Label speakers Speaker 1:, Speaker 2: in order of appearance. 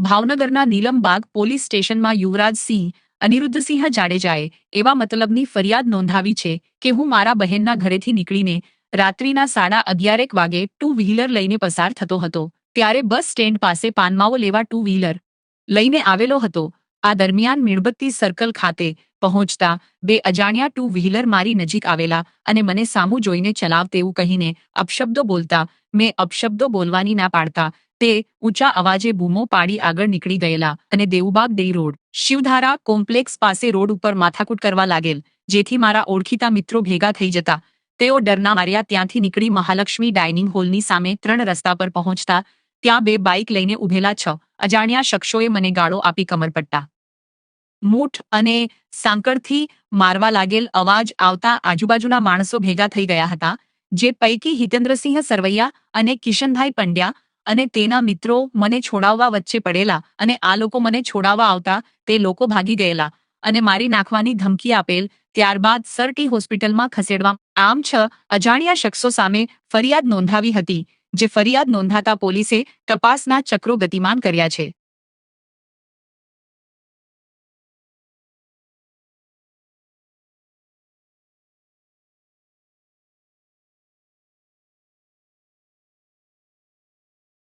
Speaker 1: ભાવનગરના નીલમબાગ પોલીસ સ્ટેશનમાં યુવરાજસિંહ અનિરુદ્ધસિંહ જાડેજાએ એવા મતલબની ફરિયાદ નોંધાવી છે કે હું મારા બહેનના ઘરેથી નીકળીને રાત્રિના 11:30 વાગે ટુ વ્હીલર લઈને પસાર થતો હતો, ત્યારે બસ સ્ટેન્ડ પાસે પાનમાવો લેવા ટુ વ્હીલર લઈને આવેલો હતો। આ દરમિયાન મીણબત્તી સર્કલ ખાતે પહોંચતા બે અજાણ્યા ટુ વ્હીલર મારી નજીક આવેલા અને મને સામું જોઈને ચલાવ તેવું કહીને અપશબ્દો બોલતા મેં અપશબ્દો બોલવાની ના પાડતા તે ઊંચા અવાજે બૂમો પાડી આગળ નીકળી ગયેલા અને Devubag day road Shivdhara complex પાસે રોડ ઉપર માથાકૂટ કરવા લાગેલ, જેથી મારા ઓળખીતા મિત્રો ભેગા થઈ જતા તેઓ ડરના માર્યા ત્યાંથી નીકળી મહાલક્ષ્મી ડાઇનિંગ હોલની સામે 3 રસ્તા પર પહોંચતા ત્યાં બે બાઇક લઈને ઉભેલા 6 અજાણ્યા શખ્સોએ મને ગાળો આપી કમરપટ્ટા, મૂઠ અને સાંકળથી મારવા લાગેલ। અવાજ આવતા આજુબાજુના માણસો ભેગા થઈ ગયા હતા, જે પૈકી હિતેન્દ્રસિંહ સરવૈયા અને કિશનભાઈ પંડ્યા અને તેના મિત્રો મને છોડાવવા વચ્ચે પડેલા અને આ લોકો મને છોડાવવા આવતા તે લોકો ભાગી ગયેલા અને મારી નાખવાની ધમકી આપેલ। ત્યારબાદ સરટી હોસ્પિટલમાં ખસેડવા આમ 6 અજાણ્યા શખ્સો સામે ફરિયાદ નોંધાવી હતી, જે ફરિયાદ નોંધાતા પોલીસે તપાસના ચક્રો ગતિમાન કર્યા છે।